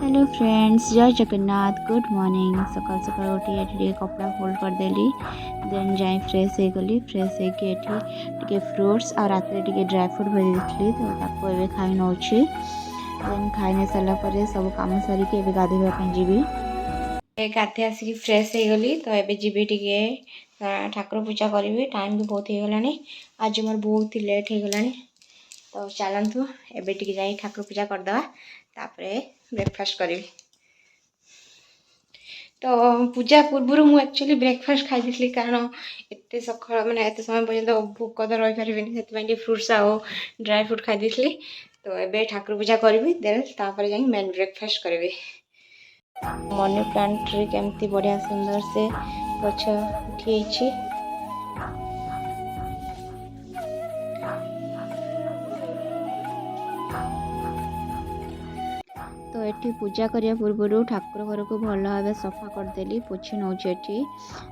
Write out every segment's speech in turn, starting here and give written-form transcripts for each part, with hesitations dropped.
Hello friends, जय Jagannath. Good morning. सकाल सकाल उठी एठी कपड़ा फोल्ड करदेली। देन जाई फ्रेश हो गली। फ्रेश होके एठी टिके फ्रूट्स और रात टिके ड्राई फ्रूट भेज देथली तो ताको एबे खाई नौछि। देन खाई नै सरला परे सब काम सारिके एबे गाधेबा ପାଇଁ ଯିବି। गाधे आसिक फ्रेश हो गली तो एबे ଯିବି टिके ठाकुर पूजा करी। टाइम भी बहुत हो गलानी। आज मोर बहुत लेट हो गलानी तो चलतु एबे टिके जाई ठाकुर पूजा करदवा तापरे ब्रेकफास्ट करी। तो पूजा पूर्व मु एक्चुअली ब्रेकफास्ट खाई थी कारण एत सका मैंने एत समय पर्यटन भोक तो रही पारे से फ्रुट्स आउ ड्राई फ्रुट खाई थी। तो एबे ठाकुर पूजा करी देन तापर जाई मेन ब्रेकफास्ट करी। मनी प्लांट ट्री केमती बढ़िया सुंदर से गछ उठी। तो ये पूजा करिया पूर्व ठाकुर घर को भल भाव सफा करदेली पोछि नौछि एठी।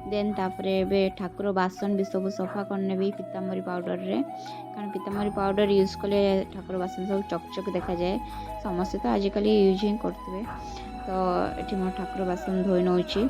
देन तापरे एबे ठाकुर बासन भी सब सफा करनेबी पीताम्बरी पाउडर रे कारण पीताम्बरी पाउडर यूज कले ठाकुर बासन सब चकचक देखा जाए। समस्ते तो आजिकल यूज ही करते। तो एठी मो ठाकुर बासन धोई नौछि।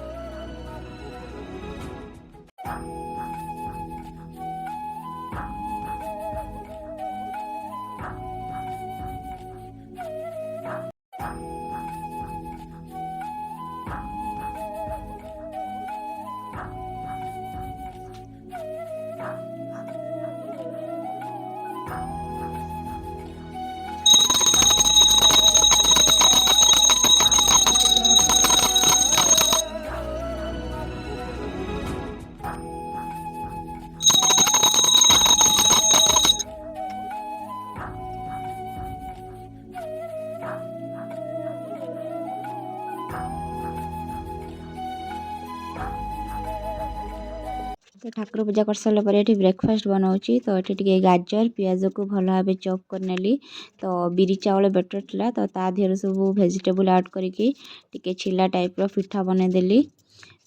तो ठाकुर पूजा कर सारा पर ये ब्रेकफास्ट बनाऊँगी। तो ये गाजर पियाज को भल भाव चॉप कर नेली। तो बिरी चावल बेटर था तो ता देहर सब वेजिटेबल ऐड करके छिला टाइप रो पिठा बनईदेली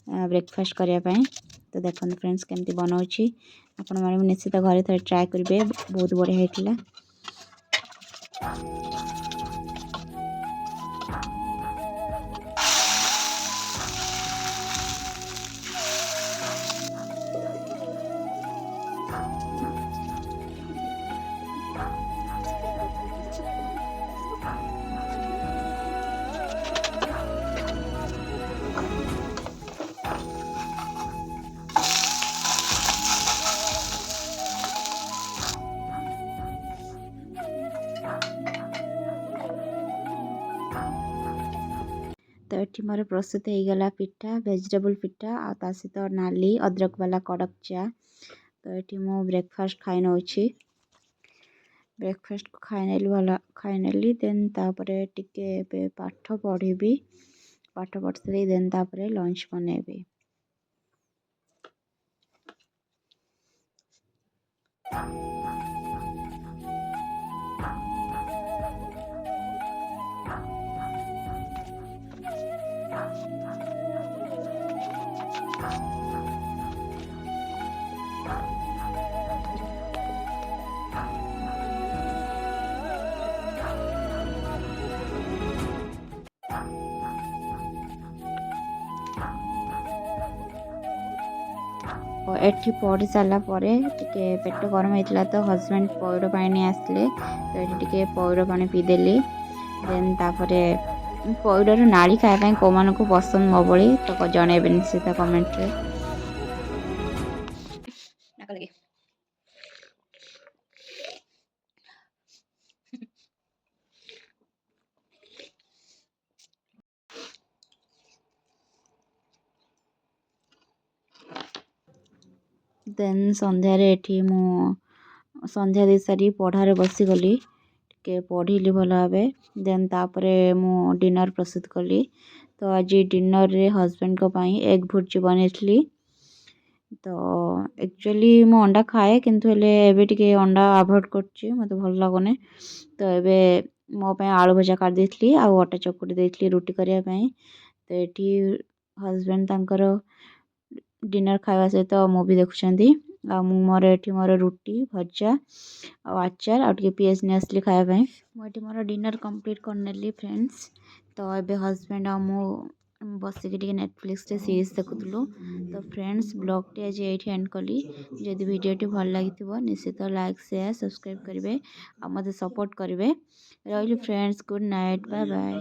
ब्रेकफास्ट करने। तो देखो फ्रेंड्स केमती बनाऊँगी आपण मैंने निश्चित घरे थे ट्राए करेंगे। बहुत बढ़िया होता। तो ये मोर प्रस्तुत हो गला पिठा वेजिटेबल पिठा आ सहित नाली अदरक वाला कड़क चा। तो ये मो ब्रेकफास्ट खाई नौछि। ब्रेकफास्ट को खाई नेली देन तापरे टिके पाठ पढ़ी। पाठ पढ़ सारी देन तापरे लंच बनैबी। एठी पढ़ी सारा पेट गरम होता तो हजबैंड पौड़ पानी आसले तो ये पौड़ पानी पीदेली। देन तापरे पौड़र नाड़ी खायापी कौ मान को पसंद मो भली तो जनइबे निश्चित कमेंट रे। देन संध्यारे एठी मु संध्या दे सारी पढ़ारे बसीगली के पढ़ी भल भाव। देन तापरे मु डिनर प्रस्तुत कली। तो आज डिनर रे हजबैंड को पाई एग भुर्जी बनैली। तो एक्चुअली मु अंडा खाए किंतु एबे टिके अंडा अवॉइड करछि मते भल लागोने। तो एबे मो पे आलू भजा कर देथली आ अटा चकुटी देथली रोटी करिया पई। तो एठी हजबैंड तांकर डिनर खावा सहित मूवी देखुछंती आ मु मोर रोटी भजा आ अचार आ टिके पीएस ने असली खाया पई। मो एठी मोर डिनर कंप्लीट कर नेली फ्रेंड्स। ତ ଏବେ ହଜବେଣ୍ଡ ଆଉ ମୁଁ ବସିକି ଟିକେ ନେଟଫ୍ଲିକ୍ସରେ ସିରିଜ୍ ଦେଖୁଥିଲୁ। ତ ଫ୍ରେଣ୍ଡସ୍ ବ୍ଲଗ୍ଟି ଆଜି ଏଇଠି ଏଣ୍ଡ କଲି। ଯଦି ଭିଡ଼ିଓଟି ଭଲ ଲାଗିଥିବ ନିଶ୍ଚିତ ଲାଇକ୍ ସେୟାର ସବସ୍କ୍ରାଇବ୍ କରିବେ ଆଉ ମୋତେ ସପୋର୍ଟ କରିବେ। ରହିଲି friends, good night, bye bye.